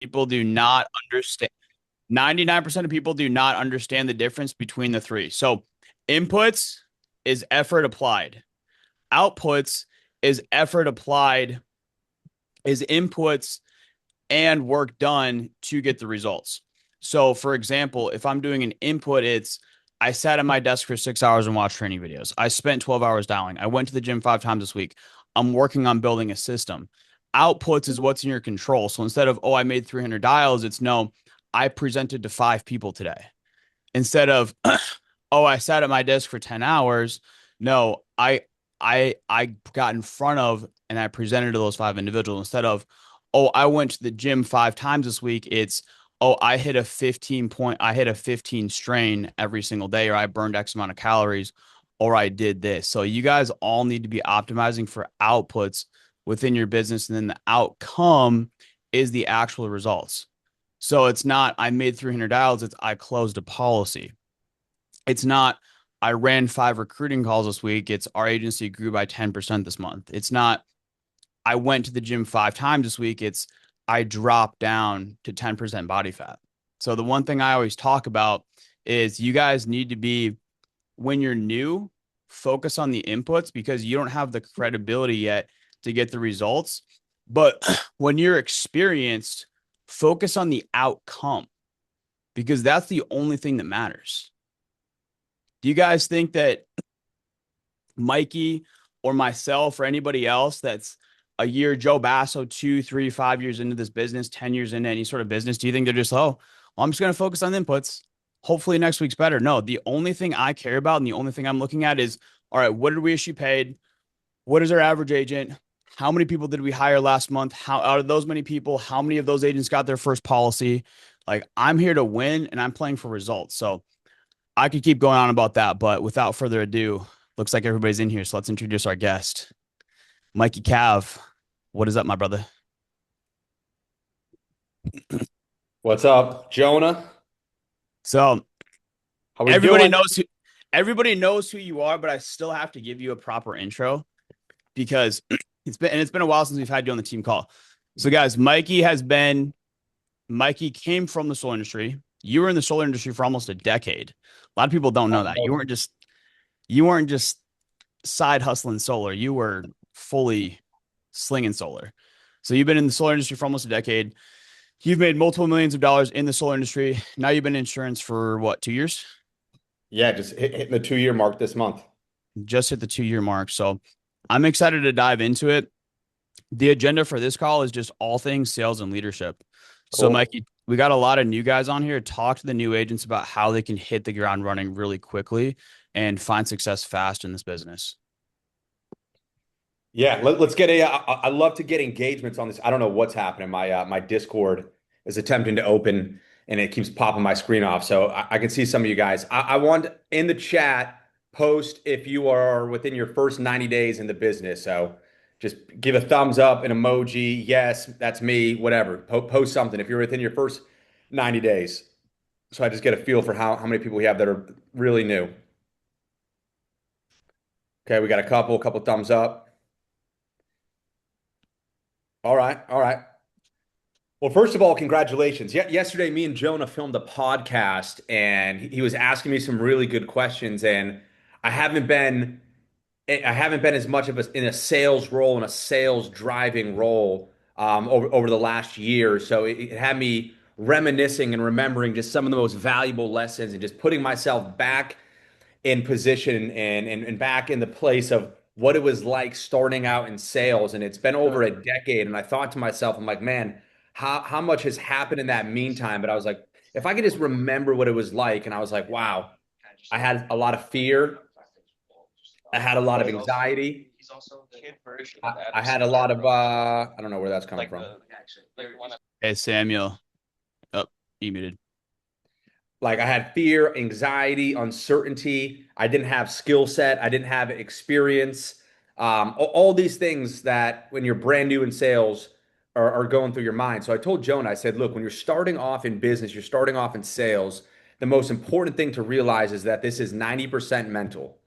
People do not understand. 99% of people do not understand the difference between the three. So, inputs is effort applied. Outputs is effort applied, is inputs and work done to get the results. So, for example, if I'm doing an input, it's I sat at my desk for 6 hours and watched training videos. I spent 12 hours dialing. I went to the gym 5 times this week. I'm working on building a system. Outputs is what's in your control. So instead of, oh, I made 300 dials, it's no, I presented to 5 people today. Instead of, oh, I sat at my desk for 10 hours. No, I got in front of and I presented to those 5 individuals instead of, oh, I went to the gym 5 times this week. It's, oh, I hit a 15 strain every single day, or I burned X amount of calories, or I did this. So you guys all need to be optimizing for outputs within your business. And then the outcome is the actual results. So it's not, I made 300 dials, it's, I closed a policy. It's not, I ran 5 recruiting calls this week. It's our agency grew by 10% this month. It's not, I went to the gym 5 times this week. It's, I dropped down to 10% body fat. So the one thing I always talk about is you guys need to be, when you're new, focus on the inputs because you don't have the credibility yet to get the results. But when you're experienced, focus on the outcome because that's the only thing that matters. Do you guys think that Mikey or myself or anybody else that's a year, Joe Basso, 2, 3, 5 years into this business, 10 years into any sort of business, do you think they're just, oh, well, I'm just going to focus on the inputs. Hopefully next week's better. No, the only thing I care about and the only thing I'm looking at is, all right, what did we issue paid? What is our average agent? How many people did we hire last month? How out of those many people, how many of those agents got their first policy? Like I'm here to win and I'm playing for results. So I could keep going on about that, but without further ado, looks like everybody's in here. So let's introduce our guest, Mikey Cav. What is up, my brother? What's up, Jonah? So How we everybody doing? knows who everybody knows who you are, but I still have to give you a proper intro because it's been a while since we've had you on the team call. So guys, Mikey came from the solar industry. You were in the solar industry for almost a decade. A lot of people don't know that. You weren't just side hustling solar. You were fully slinging solar. So you've been in the solar industry for almost a decade. You've made multiple millions of dollars in the solar industry. Now you've been in insurance for what, 2 years? Yeah, just hitting the 2 year mark this month. Just hit the 2 year mark. So I'm excited to dive into it. The agenda for this call is just all things sales and leadership. So, Cool. Mikey, we got a lot of new guys on here. Talk to the new agents about how they can hit the ground running really quickly and find success fast in this business. Yeah, let's get I love to get engagements on this. I don't know what's happening. My Discord is attempting to open and it keeps popping my screen off. So I can see some of you guys. I want in the chat post if you are within your first 90 days in the business. So just give a thumbs up, an emoji. Yes, that's me. Whatever. Post something if you're within your first 90 days. So I just get a feel for how many people we have that are really new. Okay, we got a couple thumbs up. All right, all right. Well, first of all, congratulations. Yesterday, me and Jonah filmed a podcast, and he was asking me some really good questions. And I haven't been, I haven't been as much of in a sales role, in a sales driving role, over the last year. So it had me reminiscing and remembering just some of the most valuable lessons, and just putting myself back in position and back in the place of what it was like starting out in sales. And it's been over a decade. And I thought to myself, I'm like, man, how much has happened in that meantime? But I was like, if I could just remember what it was like, and I was like, wow, I had a lot of fear. I had a lot of anxiety. I had a lot of I don't know where that's coming from. Hey, Samuel. Oh, you muted. Like I had fear, anxiety, uncertainty. I didn't have skill set. I didn't have experience. All these things that when you're brand new in sales are going through your mind. So I told Joan, I said, look, when you're starting off in business, you're starting off in sales, the most important thing to realize is that this is 90% mental.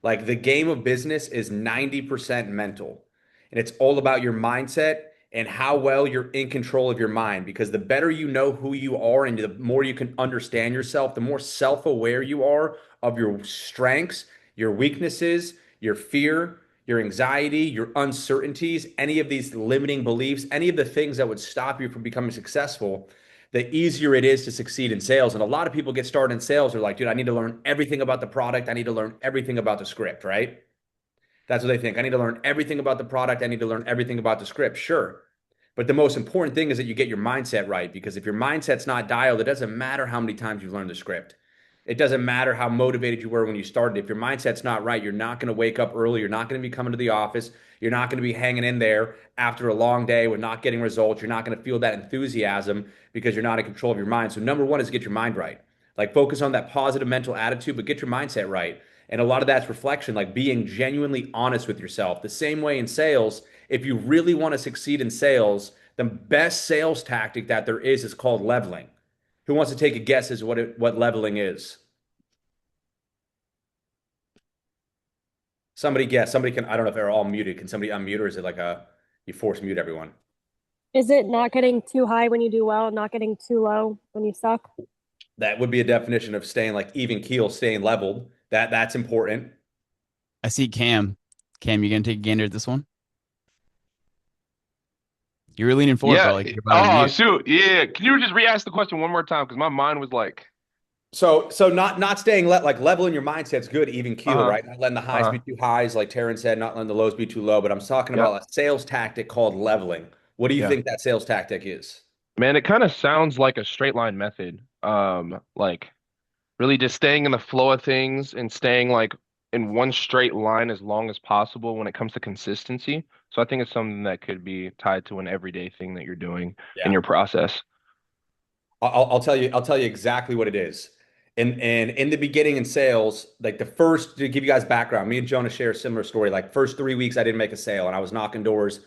Like the game of business is 90% mental. And it's all about your mindset and how well you're in control of your mind. Because the better you know who you are and the more you can understand yourself, the more self-aware you are of your strengths, your weaknesses, your fear, your anxiety, your uncertainties, any of these limiting beliefs, any of the things that would stop you from becoming successful, the easier it is to succeed in sales. And a lot of people get started in sales. They're like, dude, I need to learn everything about the product. I need to learn everything about the script, right? That's what they think. I need to learn everything about the product. I need to learn everything about the script. Sure. But the most important thing is that you get your mindset right, because if your mindset's not dialed, it doesn't matter how many times you've learned the script. It doesn't matter how motivated you were when you started. If your mindset's not right, you're not going to wake up early. You're not going to be coming to the office. You're not going to be hanging in there after a long day with not getting results. You're not going to feel that enthusiasm because you're not in control of your mind. So, number one is get your mind right. Like, focus on that positive mental attitude, but get your mindset right. And a lot of that's reflection, like being genuinely honest with yourself. The same way in sales, if you really want to succeed in sales, the best sales tactic that there is called leveling. Who wants to take a guess as to what leveling is? Somebody guess. Somebody can. I don't know if they're all muted. Can somebody unmute, or is it like a you force mute everyone? Is it not getting too high when you do well, not getting too low when you suck? That would be a definition of staying like even keel, staying leveled. That's important. I see Cam. Cam, you gonna take a gander at this one? You were leaning forward, Yeah. bro, like you're about to Oh, unmute. shoot. Yeah. Can you just re-ask the question one more time? Because my mind was like, So not staying like leveling your mindset's good, even keel, uh-huh, right? Not letting the highs be uh-huh. too highs, like Taryn said, not letting the lows be too low. But I'm talking Yep. about a sales tactic called leveling. What do you Yeah. think that sales tactic is? Man, it kind of sounds like a straight line method. Like really just staying in the flow of things and staying like in one straight line as long as possible when it comes to consistency. So I think it's something that could be tied to an everyday thing that you're doing in Yeah. your process. I'll tell you exactly what it is. And in the beginning in sales, like the first to give you guys background, me and Jonah share a similar story. Like first 3 weeks, I didn't make a sale, and I was knocking doors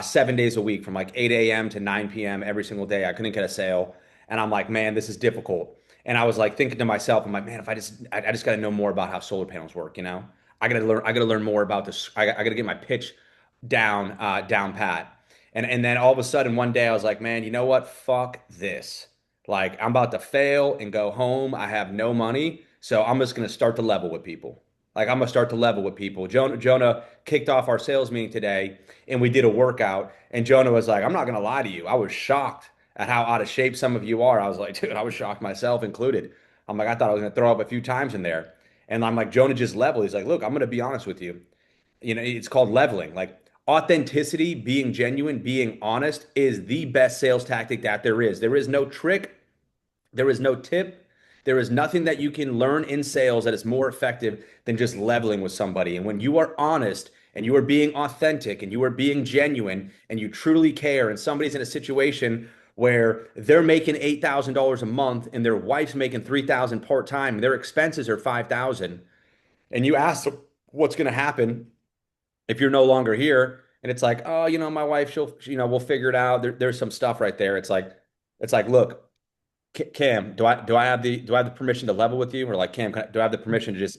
7 days a week from like 8 a.m. to 9 p.m. every single day. I couldn't get a sale, and I'm like, man, this is difficult. And I was like thinking to myself, I'm like, man, if I just got to know more about how solar panels work. I got to learn more about this. I got to get my pitch down pat. And then all of a sudden one day I was like, man, you know what? Fuck this. Like I'm about to fail and go home. I have no money, so I'm just gonna start to level with people. Like I'm gonna start to level with people. Jonah kicked off our sales meeting today, and we did a workout. And Jonah was like, "I'm not gonna lie to you. I was shocked at how out of shape some of you are." I was like, "Dude, I was shocked myself included." I'm like, "I thought I was gonna throw up a few times in there." And I'm like, Jonah just leveled. He's like, "Look, I'm gonna be honest with you. It's called leveling. Like authenticity, being genuine, being honest is the best sales tactic that there is. There is no trick, there is no tip. There is nothing that you can learn in sales that is more effective than just leveling with somebody. And when you are honest and you are being authentic and you are being genuine and you truly care, and somebody's in a situation where they're making $8,000 a month and their wife's making 3,000 part-time, their expenses are 5,000, and you ask them what's going to happen if you're no longer here, and it's like, oh, my wife, we'll figure it out. There's some stuff right there. It's like, look, Cam, do I have the permission to level with you? Or like, Cam, do I have the permission to just,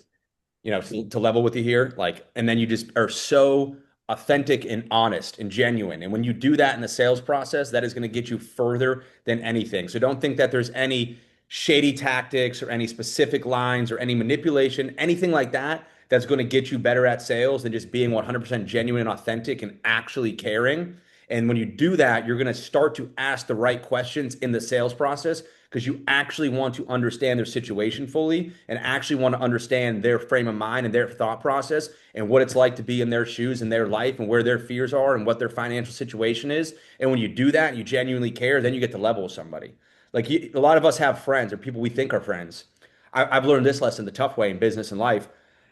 to level with you here? Like, and then you just are so authentic and honest and genuine. And when you do that in the sales process, that is going to get you further than anything. So don't think that there's any shady tactics or any specific lines or any manipulation, anything like that, that's going to get you better at sales than just being 100% genuine and authentic and actually caring. And when you do that, you're going to start to ask the right questions in the sales process because you actually want to understand their situation fully and actually want to understand their frame of mind and their thought process and what it's like to be in their shoes and their life and where their fears are and what their financial situation is. And when you do that and you genuinely care, then you get to level with somebody. Like a lot of us have friends or people we think are friends. I've learned this lesson the tough way in business and life.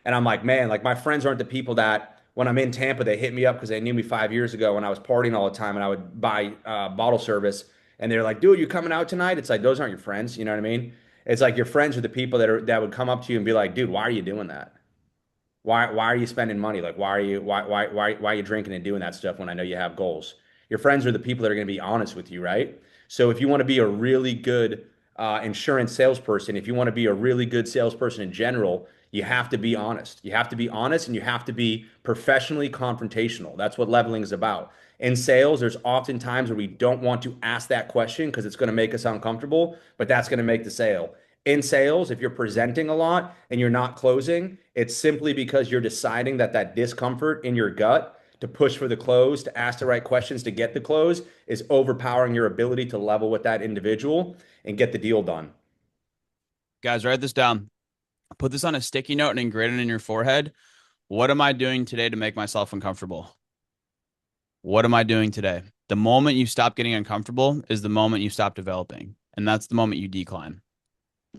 And I'm like, man, like my friends aren't the people that when I'm in Tampa, they hit me up because they knew me 5 years ago when I was partying all the time and I would buy bottle service. And they're like, dude, you coming out tonight? It's like, those aren't your friends. You know what I mean? It's like your friends are the people that would come up to you and be like, dude, why are you doing that? Why are you spending money? Like why are you drinking and doing that stuff when I know you have goals? Your friends are the people that are going to be honest with you, right? So if you want to be a really good insurance salesperson, if you want to be a really good salesperson in general, you have to be honest. You have to be honest and you have to be professionally confrontational. That's what leveling is about. In sales, there's often times where we don't want to ask that question because it's going to make us uncomfortable, but that's going to make the sale. In sales, if you're presenting a lot and you're not closing, it's simply because you're deciding that that discomfort in your gut to push for the close, to ask the right questions to get the close is overpowering your ability to level with that individual and get the deal done. Guys, write this down. Put this on a sticky note and engrave it in your forehead. What am I doing today to make myself uncomfortable? What am I doing today? The moment you stop getting uncomfortable is the moment you stop developing, and that's the moment you decline.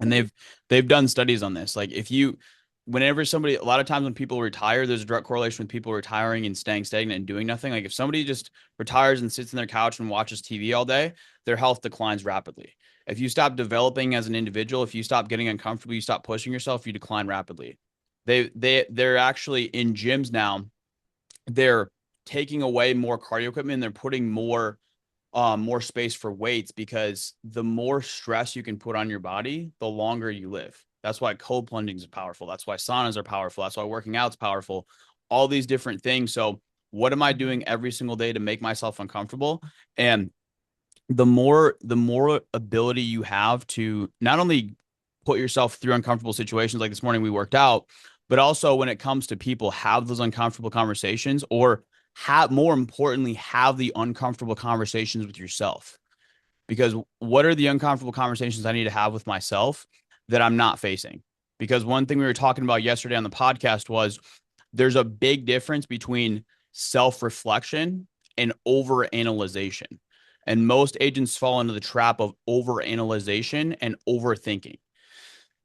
And they've done studies on this. Like if you whenever somebody a lot of times when people retire, there's a direct correlation with people retiring and staying stagnant and doing nothing. Like if somebody just retires and sits in their couch and watches TV all day, their health declines rapidly. If you stop developing as an individual, if you stop getting uncomfortable, you stop pushing yourself, you decline rapidly. They're actually in gyms now, they're taking away more cardio equipment and they're putting more space for weights because the more stress you can put on your body, the longer you live. That's why cold plunging is powerful. That's why saunas are powerful. That's why working out's powerful. All these different things. So, what am I doing every single day to make myself uncomfortable? And the more ability you have to not only put yourself through uncomfortable situations like this morning we worked out, but also when it comes to people have those uncomfortable conversations or have more importantly have the uncomfortable conversations with yourself. Because what are the uncomfortable conversations I need to have with myself that I'm not facing? Because one thing we were talking about yesterday on the podcast was there's a big difference between self-reflection and over-analyzation. And most agents fall into the trap of over-analyzation and overthinking.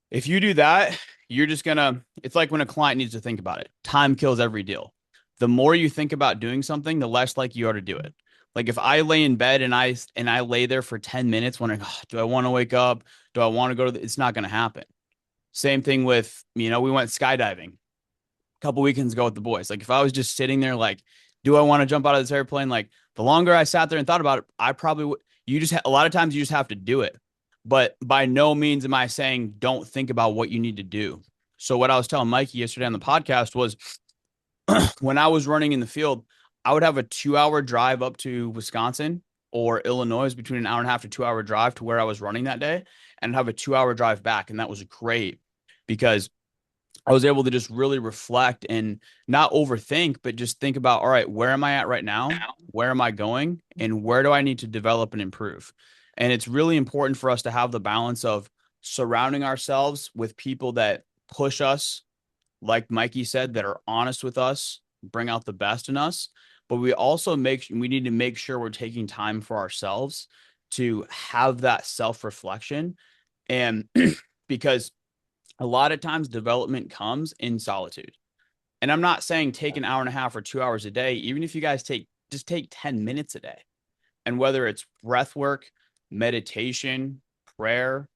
If you do that, you're just gonna, it's like when a client needs to think about it. Time kills every deal. The more you think about doing something, the less likely you are to do it. Like if I lay in bed and I lay there for 10 minutes wondering, oh, do I want to wake up? Do I want to go to it's not gonna happen. Same thing with, we went skydiving a couple weekends ago with the boys. Like if I was just sitting there like, do I want to jump out of this airplane? Like the longer I sat there and thought about it, I probably would. A lot of times you just have to do it. But by no means am I saying don't think about what you need to do. So what I was telling Mikey yesterday on the podcast was when I was running in the field, I would have a 2 hour drive up to Wisconsin or Illinois, between an hour and a half to 2 hour drive to where I was running that day, and have a 2 hour drive back. And that was great because I was able to just really reflect and not overthink, but just think about, all right, where am I at right now? Where am I going? And where do I need to develop and improve? And it's really important for us to have the balance of surrounding ourselves with people that push us, like Mikey said, that are honest with us, bring out the best in us. But we need to make sure we're taking time for ourselves to have that self-reflection. And because a lot of times development comes in solitude. And I'm not saying take an hour and a half or 2 hours a day, even if you guys take 10 minutes a day. And whether it's breath work, meditation, prayer,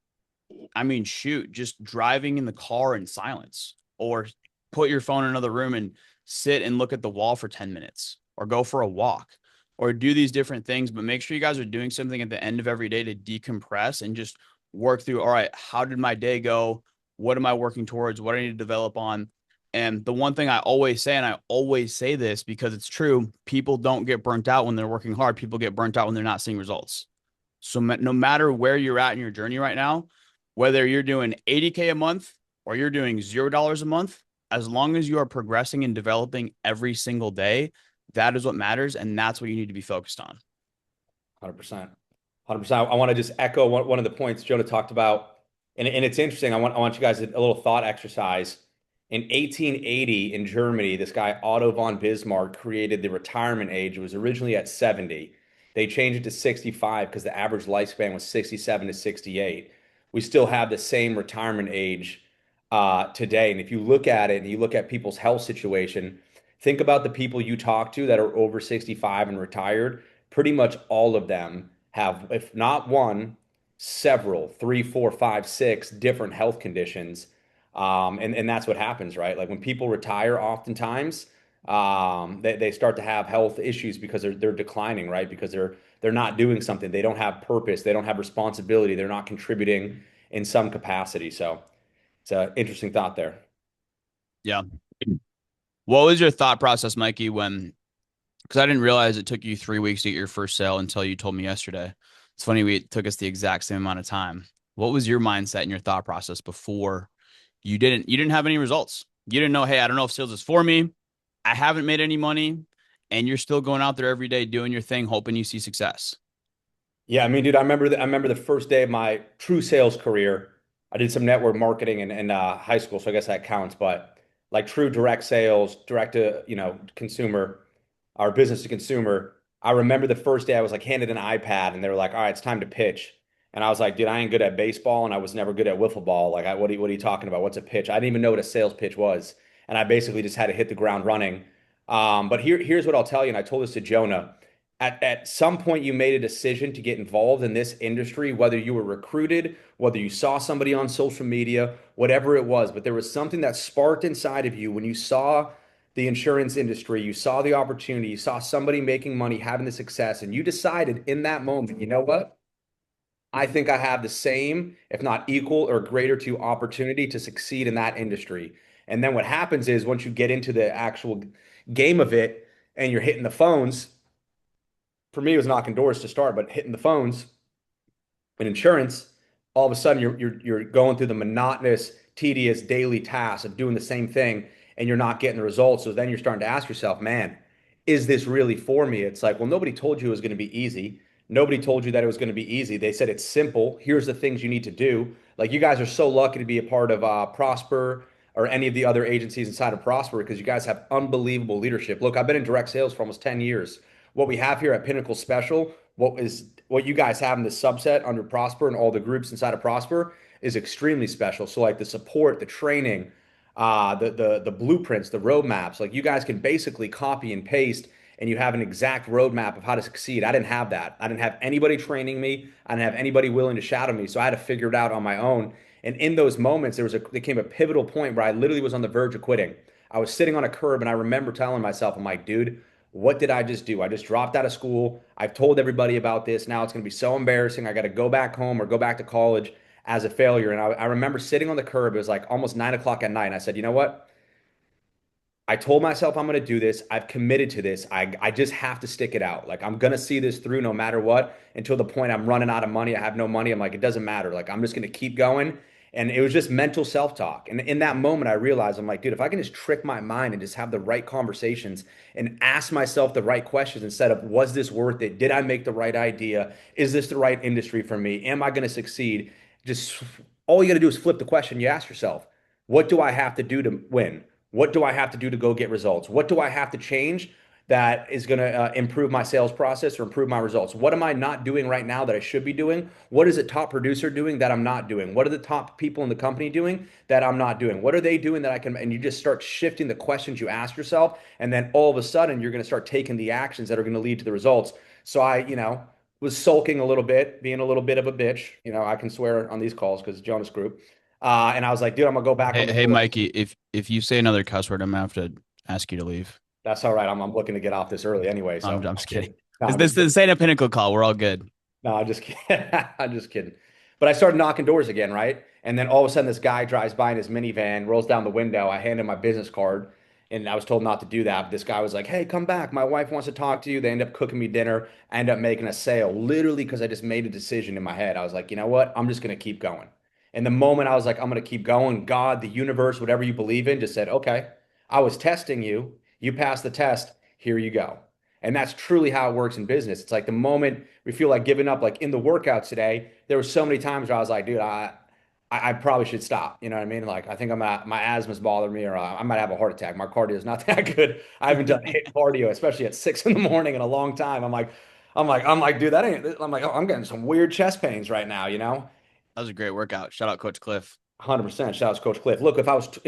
I mean, shoot, just driving in the car in silence, or put your phone in another room and sit and look at the wall for 10 minutes, or go for a walk, or do these different things. But make sure you guys are doing something at the end of every day to decompress and just work through, all right, how did my day go? What am I working towards? What I need to develop on? And the one thing I always say, and I always say this because it's true, people don't get burnt out when they're working hard. People get burnt out when they're not seeing results. So no matter where you're at in your journey right now, whether you're doing 80K a month or you're doing $0 a month, as long as you are progressing and developing every single day, that is what matters. And that's what you need to be focused on. 100%. 100%. I want to just echo one of the points Jonah talked about. And it's interesting. I want you guys a little thought exercise. In 1880 in Germany, this guy Otto von Bismarck created the retirement age. It was originally at 70. They changed it to 65 because the average lifespan was 67 to 68. We still have the same retirement age today. And if you look at it and you look at people's health situation, think about the people you talk to that are over 65 and retired. Pretty much all of them have, if not one, several, three, four, five, six different health conditions. And that's what happens, right? Like when people retire, oftentimes they start to have health issues because they're declining, right? Because they're not doing something. They don't have purpose. They don't have responsibility. They're not contributing in some capacity. So it's an interesting thought there. Yeah. What was your thought process, Mikey, when Because I didn't realize it took you 3 weeks to get your first sale until you told me yesterday. It's funny, it took us the exact same amount of time. What was your mindset and your thought process before you didn't have any results? You didn't know, hey, I don't know if sales is for me. I haven't made any money, and you're still going out there every day doing your thing, hoping you see success. Yeah, I mean, dude, I remember the first day of my true sales career. I did some network marketing in high school, so I guess that counts. But like true direct sales, direct to consumer, or business to consumer. I remember the first day I was like handed an iPad, and they were like, "All right, it's time to pitch." And I was like, "Dude, I ain't good at baseball, and I was never good at wiffle ball. Like, what are you talking about? What's a pitch? I didn't even know what a sales pitch was, and I basically just had to hit the ground running." But here's what I'll tell you, and I told this to Jonah. At some point, you made a decision to get involved in this industry, whether you were recruited, whether you saw somebody on social media, whatever it was. But there was something that sparked inside of you when you saw the insurance industry, you saw the opportunity, you saw somebody making money, having the success, and you decided in that moment, you know what? I think I have the same, if not equal or greater to opportunity to succeed in that industry. And then what happens is once you get into the actual game of it and you're hitting the phones, for me, it was knocking doors to start, but hitting the phones in insurance, all of a sudden you're going through the monotonous, tedious daily task of doing the same thing and you're not getting the results. So then you're starting to ask yourself, man, is this really for me? It's like, well, nobody told you it was going to be easy. Nobody told you that it was going to be easy. They said it's simple. Here's the things you need to do. Like you guys are so lucky to be a part of Prosper or any of the other agencies inside of Prosper because you guys have unbelievable leadership. Look, I've been in direct sales for almost 10 years. What we have here at Pinnacle Special, what you guys have in the subset under Prosper and all the groups inside of Prosper is extremely special. So like the support, the training, the blueprints, the roadmaps, like you guys can basically copy and paste and you have an exact roadmap of how to succeed. I didn't have that. I didn't have anybody training me. I didn't have anybody willing to shadow me. So I had to figure it out on my own. And in those moments, there came a pivotal point where I literally was on the verge of quitting. I was sitting on a curb and I remember telling myself, I'm like, dude, what did I just do? I just dropped out of school. I've told everybody about this. Now it's going to be so embarrassing. I got to go back home or go back to college as a failure. And I remember sitting on the curb. It was like almost 9 o'clock at night. And I said, you know what? I told myself I'm going to do this. I've committed to this. I just have to stick it out. Like I'm going to see this through no matter what until the point I'm running out of money. I have no money. I'm like, it doesn't matter. Like I'm just going to keep going. And it was just mental self-talk. And in that moment, I realized I'm like, dude, if I can just trick my mind and just have the right conversations and ask myself the right questions instead of, was this worth it? Did I make the right idea? Is this the right industry for me? Am I going to succeed? Just all you got to do is flip the question you ask yourself. What do I have to do to win? What do I have to do to go get results? What do I have to change that is going to improve my sales process or improve my results? What am I not doing right now that I should be doing? What is a top producer doing that I'm not doing? What are the top people in the company doing that I'm not doing? What are they doing that I can? And you just start shifting the questions you ask yourself. And then all of a sudden, you're going to start taking the actions that are going to lead to the results. So was sulking a little bit, being a little bit of a bitch. I can swear on these calls because Jonas Group. And I was like, dude, I'm gonna go back on Hey, the hey, horse. Mikey, if you say another cuss word, I'm gonna have to ask you to leave. That's all right. I'm looking to get off this early anyway, so I'm I'm just kidding. kidding. No, I'm just This ain't a pinnacle call. We're all good. no, I'm just kidding. I'm just kidding. But I started knocking doors again, right? And then all of a sudden, this guy drives by in his minivan, rolls down the window. I hand him my business card, and I was told not to do that. But this guy was like, "Hey, come back. My wife wants to talk to you." They end up cooking me dinner. I end up making a sale, literally because I just made a decision in my head. I was like, you know what? I'm just gonna keep going. And the moment I was like, I'm gonna keep going, God, the universe, whatever you believe in, just said, okay. I was testing you. You passed the test. Here you go. And that's truly how it works in business. It's like the moment we feel like giving up, like in the workouts today, there were so many times where I was like, dude, I probably should stop. You know what I mean? Like, I think my asthma's bothering me or I might have a heart attack. My cardio is not that good. I haven't done hit cardio, especially at 6 in the morning in a long time. I'm like, dude, that ain't, I'm like, oh, I'm getting some weird chest pains right now, you know? That was a great workout. Shout out Coach Cliff. 100%. Shout out to Coach Cliff. Look, if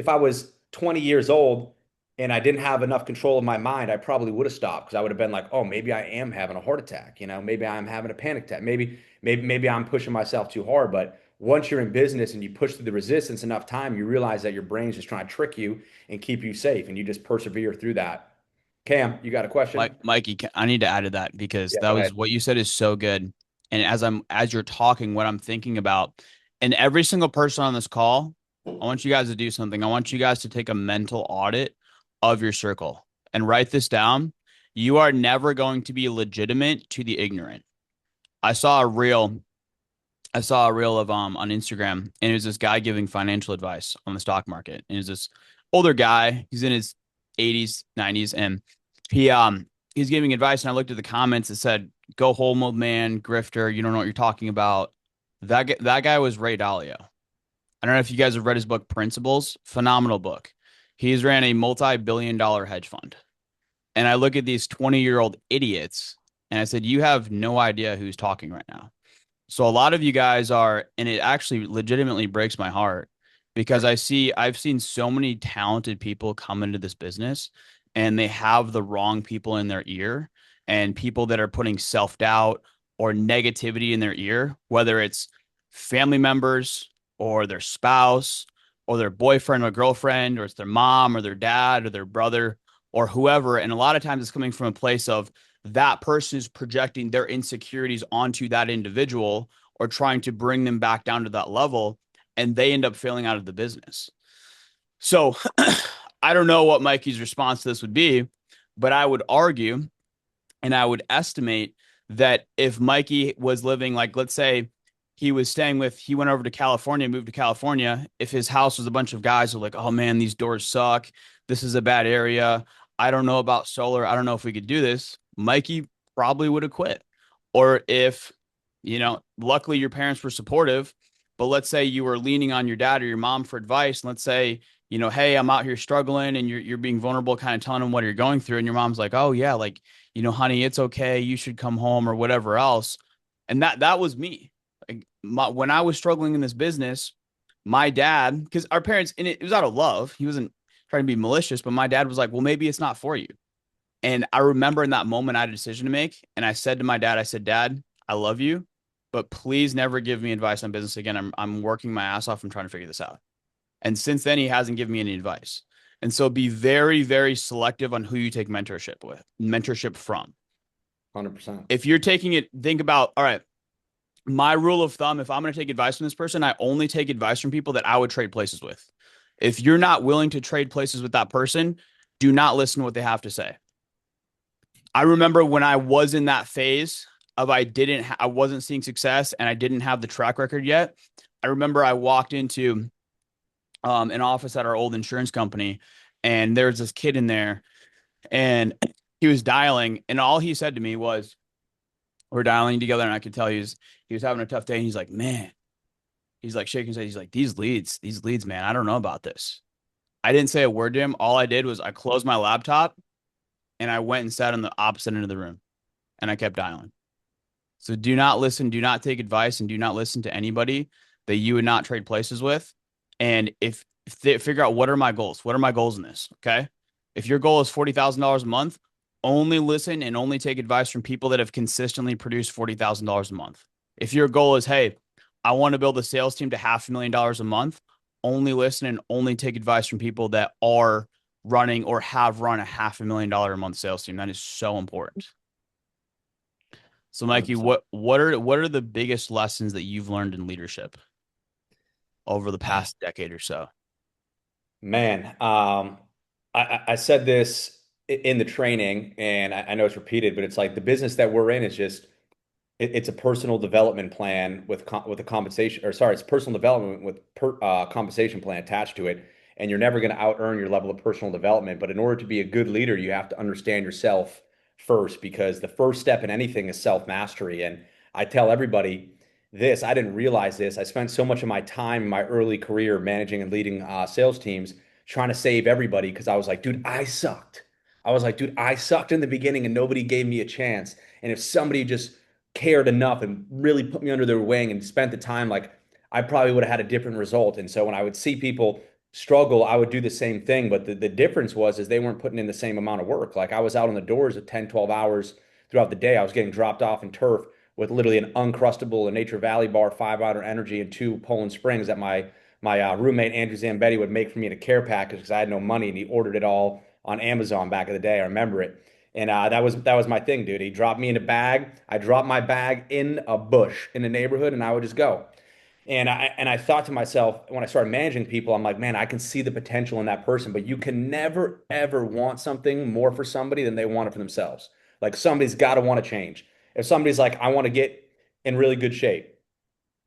I was 20 years old and I didn't have enough control of my mind, I probably would have stopped because I would have been like, oh, maybe I am having a heart attack. Maybe I'm having a panic attack. Maybe I'm pushing myself too hard. But once you're in business and you push through the resistance enough time, you realize that your brain's just trying to trick you and keep you safe, and you just persevere through that. Cam, you got a question? Mikey, I need to add to that because Yeah, that go was ahead. what you said is so good. And as you're talking, what I'm thinking about, and every single person on this call, I want you guys to do something. I want you guys to take a mental audit of your circle and write this down. You are never going to be legitimate to the ignorant. I saw a reel. I saw a reel of on Instagram, and it was this guy giving financial advice on the stock market. And it was this older guy. He's in his 80s, 90s, and he he's giving advice. And I looked at the comments that said, "Go home, old man, grifter. You don't know what you're talking about." That guy was Ray Dalio. I don't know if you guys have read his book Principles. Phenomenal book. He's ran a multi-billion-dollar hedge fund. And I look at these 20-year-old idiots, and I said, "You have no idea who's talking right now." So a lot of you guys are, and it actually legitimately breaks my heart because I've seen so many talented people come into this business and they have the wrong people in their ear and people that are putting self-doubt or negativity in their ear, whether it's family members or their spouse or their boyfriend or girlfriend, or it's their mom or their dad or their brother or whoever. And a lot of times it's coming from a place of that person is projecting their insecurities onto that individual or trying to bring them back down to that level, and they end up failing out of the business. So I don't know what Mikey's response to this would be, but I would argue and I would estimate that if Mikey was living, like, let's say he went over to California, moved to California. If his house was a bunch of guys who are like, oh man, these doors suck. This is a bad area. I don't know about solar. I don't know if we could do this. Mikey probably would have quit. Or if, luckily your parents were supportive, but let's say you were leaning on your dad or your mom for advice. And let's say, hey, I'm out here struggling and you're being vulnerable, kind of telling them what you're going through. And your mom's like, oh yeah, like, honey, it's okay. You should come home or whatever else. And that was me. Like when I was struggling in this business, my dad, because our parents, and it was out of love. He wasn't trying to be malicious, but my dad was like, well, maybe it's not for you. And I remember in that moment, I had a decision to make. And I said to my dad, I said, Dad, I love you, but please never give me advice on business again. I'm working my ass off and trying to figure this out. And since then, he hasn't given me any advice. And so be very, very selective on who you take mentorship from. 100%. If you're taking it, think about, all right, my rule of thumb, if I'm going to take advice from this person, I only take advice from people that I would trade places with. If you're not willing to trade places with that person, do not listen to what they have to say. I remember when I was in that phase of I wasn't seeing success and I didn't have the track record yet. I remember I walked into an office at our old insurance company, and there was this kid in there, and he was dialing, and all he said to me was, we're dialing together, and I could tell he was having a tough day, and he's like, man, he's like shaking his head. He's like, these leads, man, I don't know about this. I didn't say a word to him. All I did was I closed my laptop and I went and sat on the opposite end of the room and I kept dialing. So do not listen, do not take advice, and do not listen to anybody that you would not trade places with. And if they figure out what are my goals? What are my goals in this? Okay. If your goal is $40,000 a month, only listen and only take advice from people that have consistently produced $40,000 a month. If your goal is, hey, I want to build a sales team to $500,000 a month, only listen and only take advice from people that are running or have run a $500,000 a month sales team. That is so important. So, Mikey, 100%. what are the biggest lessons that you've learned in leadership over the past decade or so? Man, I said this in the training, and I know it's repeated, but it's like the business that we're in is just it's a personal development plan with a compensation, or sorry, it's personal development with compensation plan attached to it, and you're never going to out earn your level of personal development. But in order to be a good leader, you have to understand yourself first, because the first step in anything is self mastery. And I tell everybody this. I didn't realize this. I spent so much of my time in my early career managing and leading sales teams, trying to save everybody, because I was like, dude, I sucked. I was like, dude, I sucked in the beginning and nobody gave me a chance. And if somebody just cared enough and really put me under their wing and spent the time, like, I probably would have had a different result. And so when I would see people struggle, I would do the same thing. But the difference was is they weren't putting in the same amount of work. Like I was out on the doors at 10, 12 hours throughout the day. I was getting dropped off in turf with literally an Uncrustable, a Nature Valley bar, 5 hour energy, and 2 Poland Springs that my roommate Andrew Zambetti would make for me in a care package because I had no money, and he ordered it all on Amazon back in the day. I remember it. And that was my thing, dude. He dropped me in a bag. I dropped my bag in a bush in the neighborhood, and I would just go. And I thought to myself when I started managing people, I'm like, man, I can see the potential in that person, but you can never ever want something more for somebody than they want it for themselves. Like somebody's got to want to change. If somebody's like, I want to get in really good shape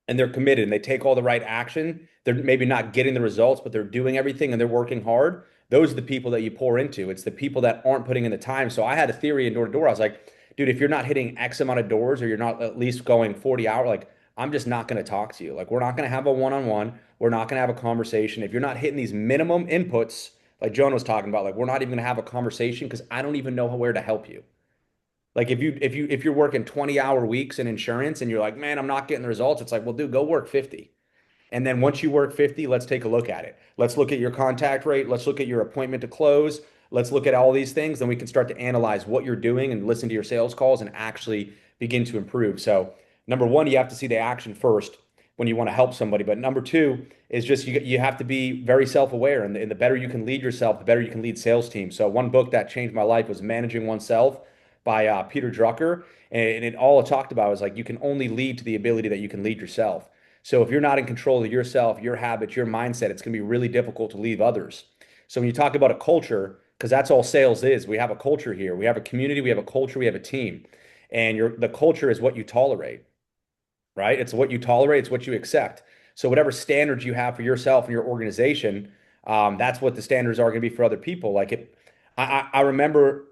and they're committed and they take all the right action, they're maybe not getting the results, but they're doing everything and they're working hard. Those are the people that you pour into. It's the people that aren't putting in the time. So I had a theory in door to door. I was like, dude, if you're not hitting X amount of doors or you're not at least going 40 hours, like I'm just not going to talk to you. Like we're not going to have a one-on-one. We're not going to have a conversation. If you're not hitting these minimum inputs, like Joan was talking about, like we're not even going to have a conversation because I don't even know where to help you. Like if you're working 20-hour weeks in insurance and you're like, man, I'm not getting the results, it's like, well, dude, go work 50. And then once you work 50, let's take a look at it. Let's look at your contact rate. Let's look at your appointment to close. Let's look at all these things. Then we can start to analyze what you're doing and listen to your sales calls and actually begin to improve. So, number one, you have to see the action first when you want to help somebody. But number two is just you have to be very self-aware. And the better you can lead yourself, the better you can lead sales teams. So, one book that changed my life was Managing Oneself by Peter Drucker. And it all it talked about was like you can only lead to the ability that you can lead yourself. So if you're not in control of yourself, your habits, your mindset, it's going to be really difficult to leave others. So when you talk about a culture, because that's all sales is, we have a culture here. We have a community, we have a culture, we have a team. And the culture is what you tolerate, right? It's what you tolerate, it's what you accept. So whatever standards you have for yourself and your organization, that's what the standards are going to be for other people. Like I remember,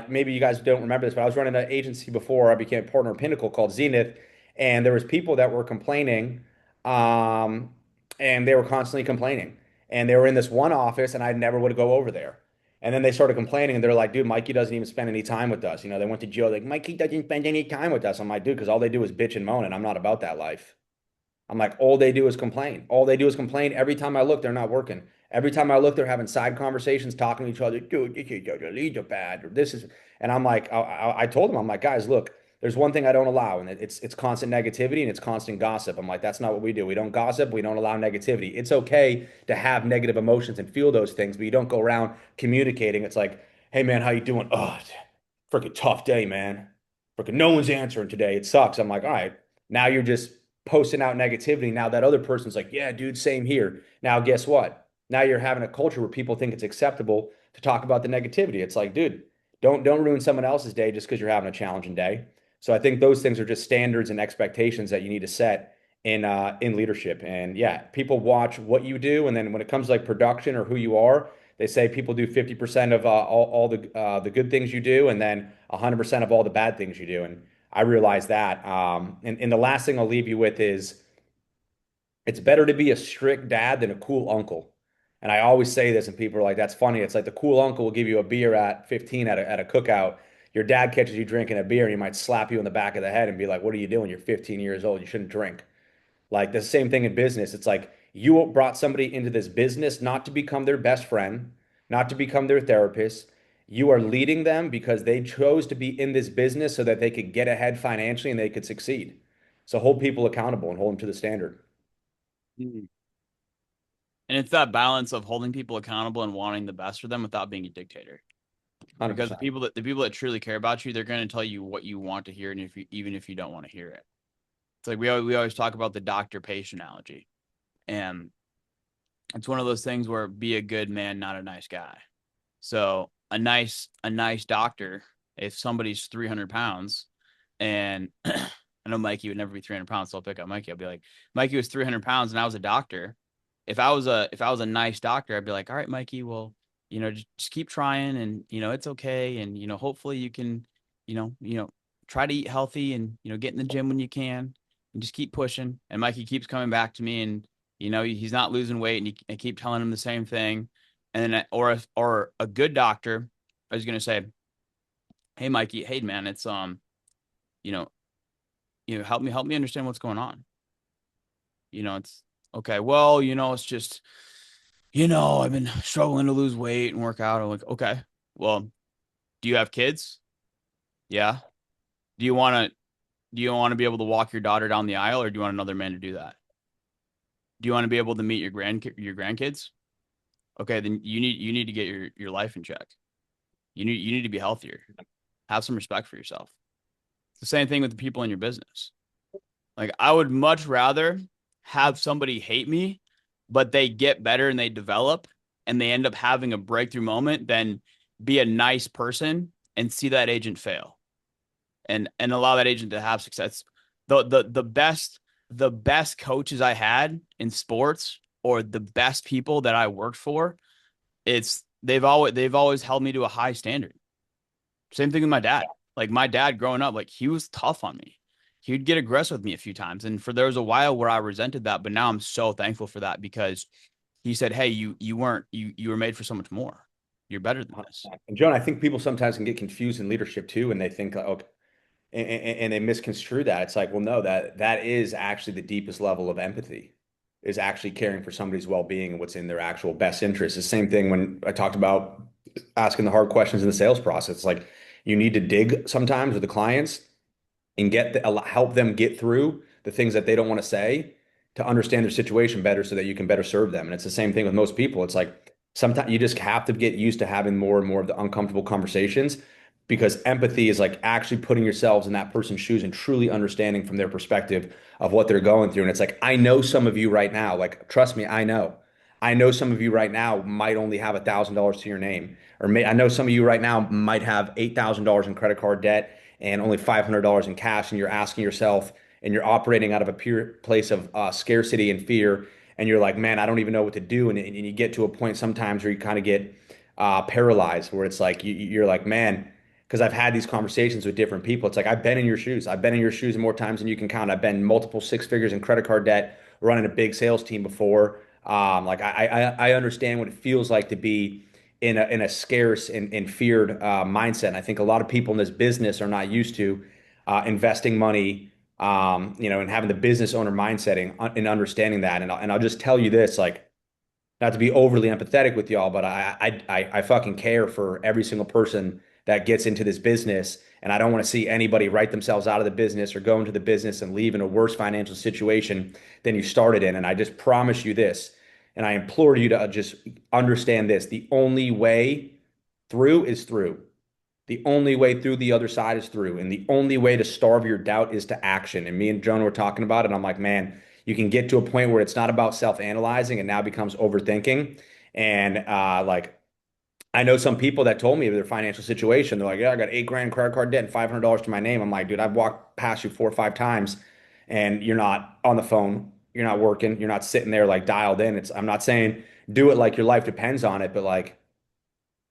maybe you guys don't remember this, but I was running an agency before I became a partner of Pinnacle called Zenith, and there was people that were complaining, um, and they were constantly complaining, and they were in this one office, and I never would go over there. And then they started complaining, and they're like, "Dude, Mikey doesn't even spend any time with us." You know, they went to Joe, like, "Mikey doesn't spend any time with us." I'm like, "Dude, because all they do is bitch and moan, and I'm not about that life." I'm like, all they do is complain. All they do is complain. Every time I look, they're not working. Every time I look, they're having side conversations, talking to each other. Dude, this is the leads are bad, or this is. And I'm like, I told them, I'm like, guys, look, there's one thing I don't allow, and it's constant negativity and it's constant gossip. I'm like, that's not what we do. We don't gossip. We don't allow negativity. It's okay to have negative emotions and feel those things, but you don't go around communicating. It's like, hey man, how you doing? Oh, freaking tough day, man. Freaking no one's answering today. It sucks. I'm like, all right, now you're just posting out negativity. Now that other person's like, yeah, dude, same here. Now, guess what? Now you're having a culture where people think it's acceptable to talk about the negativity. It's like, dude, don't ruin someone else's day just because you're having a challenging day. So I think those things are just standards and expectations that you need to set in leadership. And yeah, people watch what you do, and then when it comes to like production or who you are, they say people do 50% of all the good things you do, and then 100% of all the bad things you do. And I realize that. And the last thing I'll leave you with is it's better to be a strict dad than a cool uncle. And I always say this, and people are like, that's funny. It's like the cool uncle will give you a beer at 15 at a cookout. Your dad catches you drinking a beer and he might slap you in the back of the head and be like, what are you doing? You're 15 years old. You shouldn't drink. Like the same thing in business. It's like you brought somebody into this business not to become their best friend, not to become their therapist. You are leading them because they chose to be in this business so that they could get ahead financially and they could succeed. So hold people accountable and hold them to the standard. Mm. And it's that balance of holding people accountable and wanting the best for them without being a dictator. Because 100%. the people that truly care about you, they're going to tell you what you want to hear, and if you, even if you don't want to hear it. It's like we always talk about the doctor patient analogy, and it's one of those things where be a good man, not a nice guy. So a nice doctor, if somebody's 300 pounds, and I know Mikey would never be 300 pounds, so I'll pick up Mikey. I'll be like, Mikey was 300 pounds, and I was a doctor. If I was a nice doctor, I'd be like, all right, Mikey, well, just keep trying, and it's okay, and hopefully you can, try to eat healthy, and get in the gym when you can, and just keep pushing. And Mikey keeps coming back to me, and he's not losing weight, and I keep telling him the same thing. And then, or a good doctor, I was gonna say, hey Mikey, hey man, it's you know, help me understand what's going on. It's okay. Well, it's just, I've been struggling to lose weight and work out. I'm like, okay, well, do you have kids? Yeah. Do you want to, be able to walk your daughter down the aisle, or do you want another man to do that? Do you want to be able to meet your grandkids? Okay, then you need to get your life in check. You need to be healthier. Have some respect for yourself. It's the same thing with the people in your business. Like I would much rather have somebody hate me, but they get better and they develop and they end up having a breakthrough moment than be a nice person and see that agent fail and allow that agent to have success. The best coaches I had in sports or the best people that I worked for, it's they've always held me to a high standard. Same thing with my dad. Like my dad growing up, like he was tough on me. He would get aggressive with me a few times. And there was a while where I resented that, but now I'm so thankful for that because he said, "Hey, you were made for so much more. You're better than this." And John, I think people sometimes can get confused in leadership too, and they think, okay, and they misconstrue that. It's like, well, no, that is actually the deepest level of empathy, is actually caring for somebody's well-being and what's in their actual best interest. The same thing when I talked about asking the hard questions in the sales process. It's like you need to dig sometimes with the clients and help them get through the things that they don't want to say to understand their situation better so that you can better serve them. And it's the same thing with most people. It's like sometimes you just have to get used to having more and more of the uncomfortable conversations, because empathy is like actually putting yourselves in that person's shoes and truly understanding from their perspective of what they're going through. And it's like, I know some of you right now, like, trust me, I know some of you right now might only have $1,000 to your name, I know some of you right now might have $8,000 in credit card debt and only $500 in cash, and you're asking yourself, and you're operating out of a pure place of scarcity and fear, and you're like, man, I don't even know what to do, and you get to a point sometimes where you kind of get paralyzed, where it's like you're like, man, because I've had these conversations with different people. It's like I've been in your shoes. I've been in your shoes more times than you can count. I've been multiple six figures in credit card debt, running a big sales team before. Like I understand what it feels like to be in a scarce and feared mindset. And I think a lot of people in this business are not used to investing money, and having the business owner mindset and understanding that. And I'll just tell you this, like, not to be overly empathetic with y'all, but I fucking care for every single person that gets into this business, and I don't want to see anybody write themselves out of the business or go into the business and leave in a worse financial situation than you started in. And I just promise you this, and I implore you to just understand this: the only way through is through. The only way through the other side is through. And the only way to starve your doubt is to action. And me and Jonah were talking about it. And I'm like, man, you can get to a point where it's not about self-analyzing and now becomes overthinking. And like, I know some people that told me their financial situation. They're like, yeah, I got 8 grand credit card debt and $500 to my name. I'm like, dude, I've walked past you 4 or 5 times and you're not on the phone. You're not working. You're not sitting there like dialed in. I'm not saying do it like your life depends on it, but like,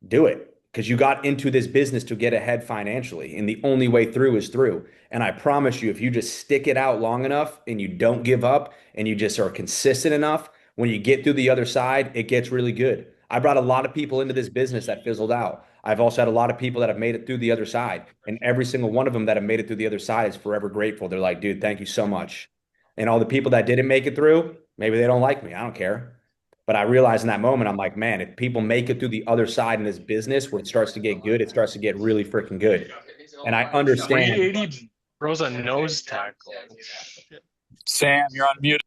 do it, because you got into this business to get ahead financially. And the only way through is through. And I promise you, if you just stick it out long enough and you don't give up and you just are consistent enough, when you get through the other side, it gets really good. I brought a lot of people into this business that fizzled out. I've also had a lot of people that have made it through the other side. And every single one of them that have made it through the other side is forever grateful. They're like, dude, thank you so much. And all the people that didn't make it through, maybe they don't like me. I don't care. But I realized in that moment, I'm like, man, if people make it through the other side in this business where it starts to get good, it starts to get really freaking good. And I understand. 380 throws a nose tackle. Sam, you're on mute.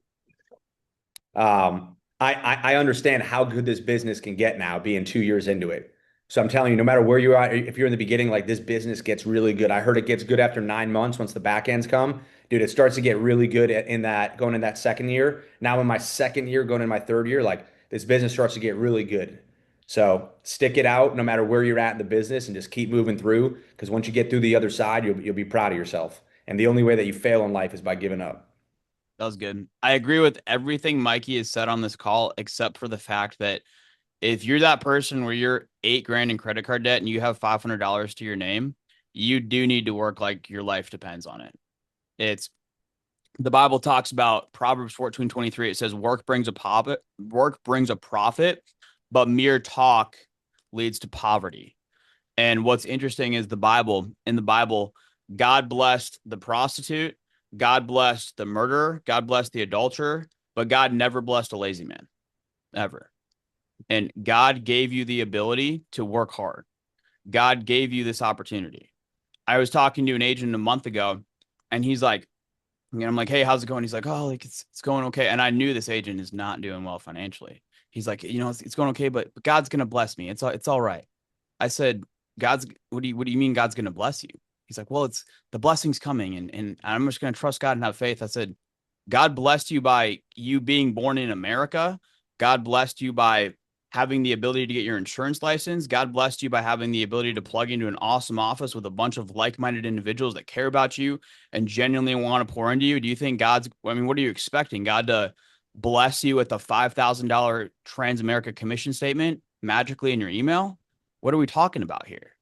I understand how good this business can get now, being 2 years into it. So I'm telling you, no matter where you are, if you're in the beginning, like, this business gets really good. I heard it gets good after 9 months once the back ends come. Dude, it starts to get really good in that, going in that second year. Now in my second year, going in my third year, like, this business starts to get really good. So stick it out no matter where you're at in the business and just keep moving through, because once you get through the other side, you'll be proud of yourself. And the only way that you fail in life is by giving up. That was good. I agree with everything Mikey has said on this call, except for the fact that if you're that person where you're 8 grand in credit card debt and you have $500 to your name, you do need to work like your life depends on it. It's the Bible talks about Proverbs 14:23. It says work brings a profit, but mere talk leads to poverty. And what's interesting is in the Bible, God blessed the prostitute, God blessed the murderer, God blessed the adulterer, but God never blessed a lazy man, ever. And God gave you the ability to work hard. God gave you this opportunity. I was talking to an agent a month ago, and he's like, and I'm like, hey, how's it going? He's like, oh, like it's going okay. And I knew this agent is not doing well financially. He's like, it's going okay, but God's gonna bless me. It's all right. I said, what do you mean God's gonna bless you? He's like, well, it's the blessing's coming, and I'm just gonna trust God and have faith. I said, God blessed you by you being born in America. God blessed you by having the ability to get your insurance license. God blessed you by having the ability to plug into an awesome office with a bunch of like-minded individuals that care about you and genuinely want to pour into you. Do you think I mean, what are you expecting? God to bless you with a $5,000 Transamerica commission statement magically in your email? What are we talking about here?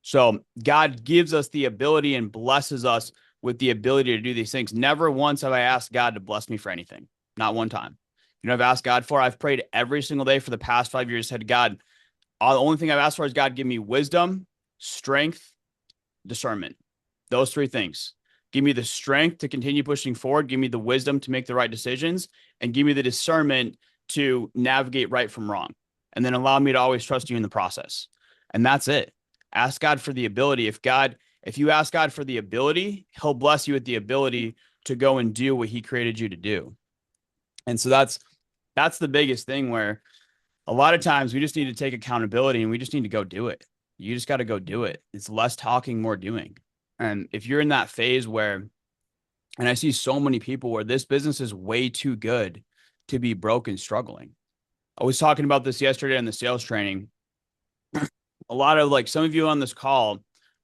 So God gives us the ability and blesses us with the ability to do these things. Never once have I asked God to bless me for anything. Not one time. I've asked God for. I've prayed every single day for the past 5 years. Said, God, the only thing I've asked for is God, give me wisdom, strength, discernment. Those three things. Give me the strength to continue pushing forward. Give me the wisdom to make the right decisions, and give me the discernment to navigate right from wrong. And then allow me to always trust you in the process. And that's it. Ask God for the ability. If you ask God for the ability, he'll bless you with the ability to go and do what he created you to do. And so that's the biggest thing, where a lot of times we just need to take accountability and we just need to go do it. You just got to go do it. It's less talking, more doing. And if you're in that phase where, and I see so many people where this business is way too good to be broke and struggling. I was talking about this yesterday in the sales training. A lot of some of you on this call,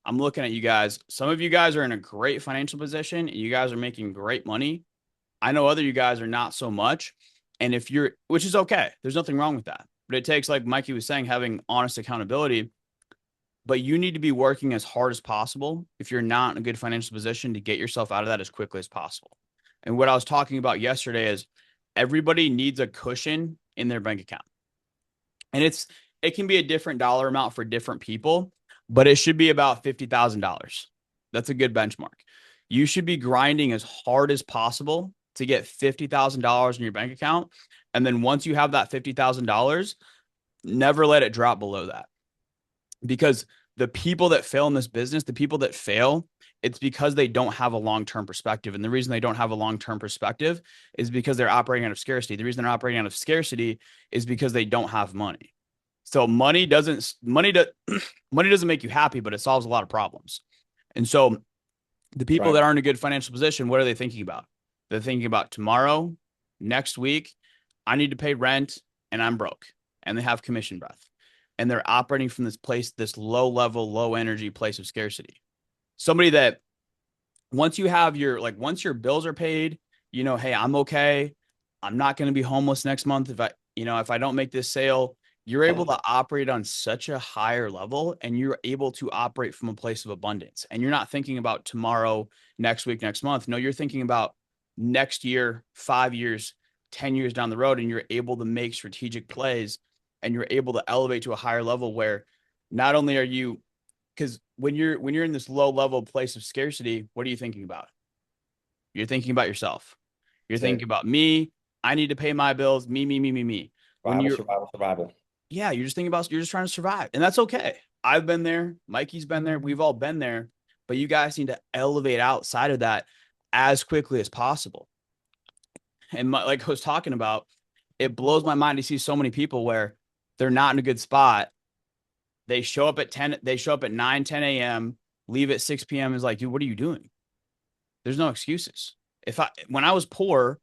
I'm looking at you guys. Some of you guys are in a great financial position and you guys are making great money. I know other you guys are not so much. And which is okay. There's nothing wrong with that. But it takes, like Mikey was saying, having honest accountability. But you need to be working as hard as possible if you're not in a good financial position to get yourself out of that as quickly as possible. And what I was talking about yesterday is everybody needs a cushion in their bank account. And it can be a different dollar amount for different people, but it should be about $50,000. That's a good benchmark. You should be grinding as hard as possible to get $50,000 in your bank account. And then once you have that $50,000, never let it drop below that. Because the people that fail in this business, the people that fail, it's because they don't have a long-term perspective. And the reason they don't have a long-term perspective is because they're operating out of scarcity. The reason they're operating out of scarcity is because they don't have money. So money doesn't make you happy, but it solves a lot of problems. And so the people that aren't in a good financial position, what are they thinking about? They're thinking about tomorrow, next week, I need to pay rent and I'm broke. And they have commission breath. And they're operating from this place, this low level, low energy place of scarcity. Somebody that once your bills are paid, hey, I'm okay. I'm not going to be homeless next month. If I don't make this sale, you're able to operate on such a higher level and you're able to operate from a place of abundance. And you're not thinking about tomorrow, next week, next month. No, you're thinking about next year, 5 years, 10 years down the road, and you're able to make strategic plays and you're able to elevate to a higher level where not only are you, because when you're in this low level place of scarcity, what are you thinking about? You're thinking about yourself. You're thinking about me. I need to pay my bills. Me. Survival. Yeah, you're just trying to survive. And that's okay. I've been there. Mikey's been there. We've all been there. But you guys need to elevate outside of that as quickly as possible. And like I was talking about, it blows my mind to see so many people where they're not in a good spot. They show up at 9, 10 a.m., leave at 6 p.m. is like, dude, what are you doing? There's no excuses. When I was poor,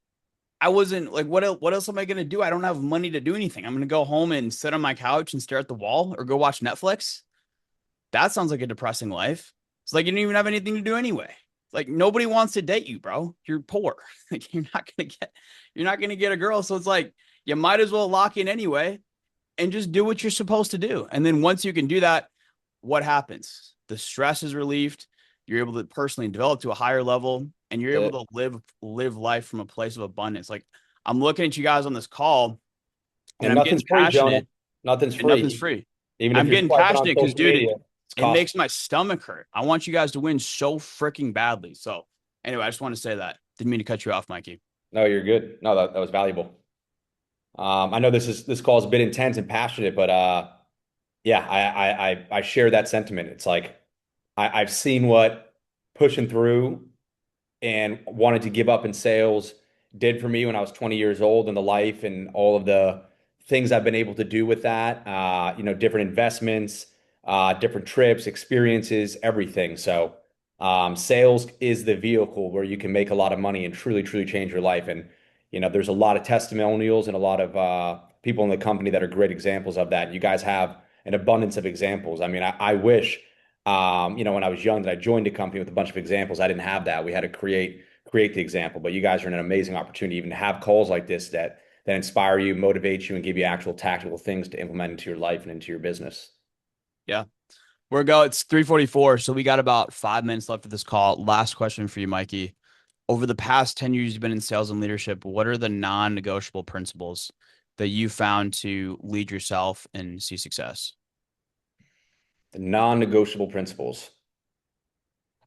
I wasn't like, what else am I going to do? I don't have money to do anything. I'm going to go home and sit on my couch and stare at the wall or go watch Netflix. That sounds like a depressing life. It's like, you don't even have anything to do anyway. Like nobody wants to date you, bro. You're poor. Like you're not going to get a girl. So it's like, you might as well lock in anyway and just do what you're supposed to do. And then once you can do that, what happens? The stress is relieved. You're able to personally develop to a higher level and you're able to live life from a place of abundance. Like I'm looking at you guys on this call and I'm getting passionate. Nothing's free. Nothing's free. Even I'm if you're getting passionate because, dude, it makes costly. my stomach hurt. I want you guys to win so freaking badly. So anyway, I just want to say that. Didn't mean to cut you off, Mikey. No, you're good. No, that was valuable. I know this call is a bit intense and passionate, but yeah, I share that sentiment. It's like I've seen what pushing through and wanted to give up in sales did for me when I was 20 years old, and the life and all of the things I've been able to do with that. Different investments, different trips, experiences, everything. So Sales is the vehicle where you can make a lot of money and truly, truly change your life. And, there's a lot of testimonials and a lot of people in the company that are great examples of that. You guys have an abundance of examples. I mean, I wish, when I was young that I joined a company with a bunch of examples. I didn't have that. We had to create the example. But you guys are in an amazing opportunity even to have calls like this that inspire you, motivate you, and give you actual tactical things to implement into your life and into your business. Yeah. It's 3:44, so we got about 5 minutes left of this call. Last question for you, Mikey. Over the past 10 years you've been in sales and leadership, what are the non-negotiable principles that you found to lead yourself and see success? The non-negotiable principles.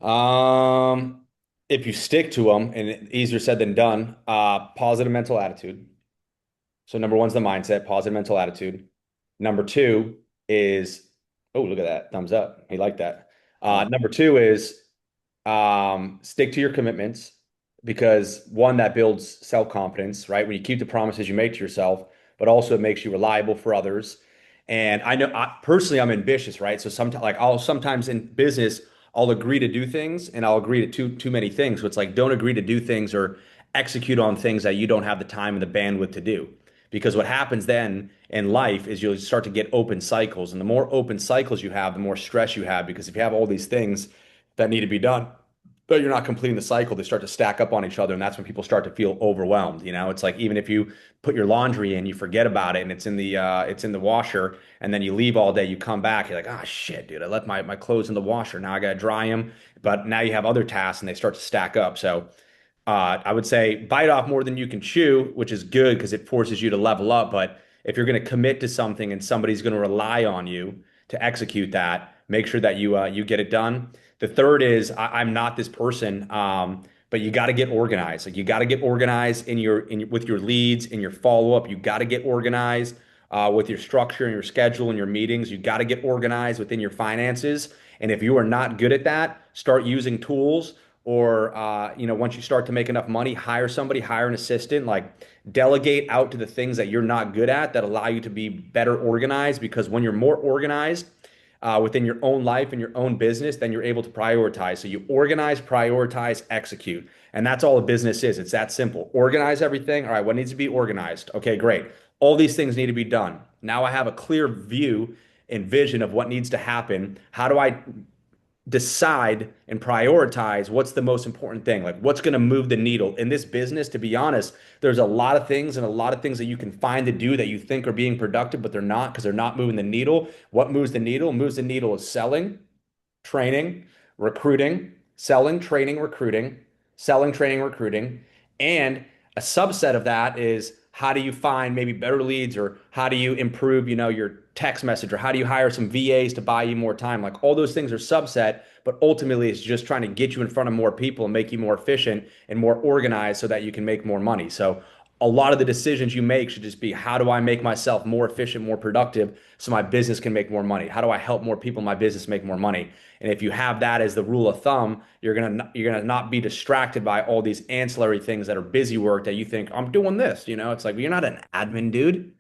Um, if you stick to them, and easier said than done, positive mental attitude. So number one's the mindset, positive mental attitude. Number two is, oh, look at that, thumbs up. He liked that. Number two is stick to your commitments because one, that builds self-confidence, right? When you keep the promises you make to yourself, but also it makes you reliable for others. And I know personally I'm ambitious, right? So sometimes like I'll sometimes in business I'll agree to do things and I'll agree to too many things. So it's like don't agree to do things or execute on things that you don't have the time and the bandwidth to do. Because what happens then in life is you'll start to get open cycles. And the more open cycles you have, the more stress you have. Because if you have all these things that need to be done, but you're not completing the cycle, they start to stack up on each other. And that's when people start to feel overwhelmed. It's like even if you put your laundry in, you forget about it and it's in the washer, and then you leave all day, you come back, you're like, oh shit, dude, I left my clothes in the washer. Now I gotta dry them. But now you have other tasks and they start to stack up. So I would say bite off more than you can chew, which is good because it forces you to level up. But if you're going to commit to something and somebody's going to rely on you to execute that, make sure that you get it done. The third is I'm not this person, but you got to get organized. Like you got to get organized with your leads, in your follow up. You got to get organized with your structure and your schedule and your meetings. You got to get organized within your finances. And if you are not good at that, start using tools or once you start to make enough money, hire somebody, hire an assistant, like delegate out to the things that you're not good at that allow you to be better organized. Because when you're more organized within your own life and your own business, then you're able to prioritize. So you organize, prioritize, execute. And that's all a business is. It's that simple. Organize everything. All right, what needs to be organized? Okay, great. All these things need to be done. Now I have a clear view and vision of what needs to happen. How do I decide and prioritize what's the most important thing, like what's going to move the needle in this business? To be honest, there's a lot of things and a lot of things that you can find to do that you think are being productive, but they're not because they're not moving the needle. What moves the needle? Moves the needle is selling, training, recruiting, selling, training, recruiting, selling, training, recruiting. And a subset of that is how do you find maybe better leads or how do you improve, your text message or how do you hire some VAs to buy you more time? Like all those things are subset, but ultimately it's just trying to get you in front of more people and make you more efficient and more organized so that you can make more money. So a lot of the decisions you make should just be how do I make myself more efficient, more productive so my business can make more money? How do I help more people in my business make more money? And if you have that as the rule of thumb, you're gonna not be distracted by all these ancillary things that are busy work that you think I'm doing this. It's like well, you're not an admin, dude.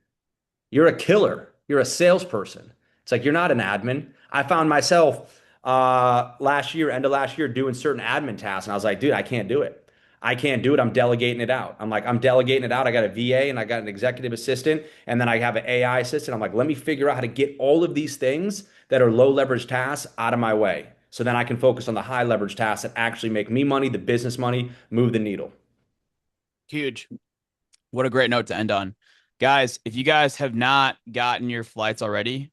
You're a killer. You're a salesperson. It's like you're not an admin. I found myself end of last year, doing certain admin tasks, and I was like, dude, I can't do it. I can't do it. I'm delegating it out. I'm delegating it out. I got a VA and I got an executive assistant, and then I have an AI assistant. I'm like, let me figure out how to get all of these things that are low leverage tasks out of my way. So then I can focus on the high leverage tasks that actually make me money, the business money, move the needle. Huge. What a great note to end on. Guys, if you guys have not gotten your flights already,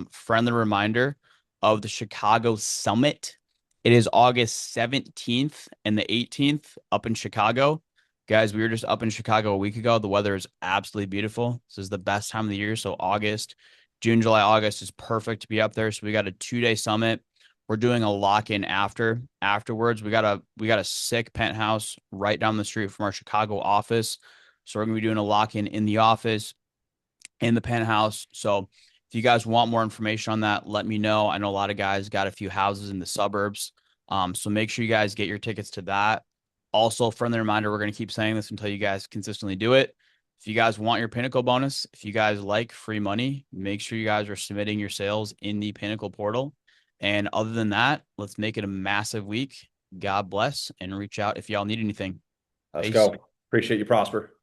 friendly reminder of the Chicago Summit. It is August 17th and the 18th up in Chicago. Guys, we were just up in Chicago a week ago. The weather is absolutely beautiful. This is the best time of the year. So August, June, July, August is perfect to be up there. So we got a 2-day summit. We're doing a lock-in afterwards. We got a sick penthouse right down the street from our Chicago office. So we're going to be doing a lock-in in the office, in the penthouse. So if you guys want more information on that, let me know. I know a lot of guys got a few houses in the suburbs. So make sure you guys get your tickets to that. Also, friendly reminder, we're going to keep saying this until you guys consistently do it. If you guys want your Pinnacle bonus, if you guys like free money, make sure you guys are submitting your sales in the Pinnacle portal. And other than that, let's make it a massive week. God bless, and reach out if y'all need anything. Let's Peace. go. Appreciate you, Prosper.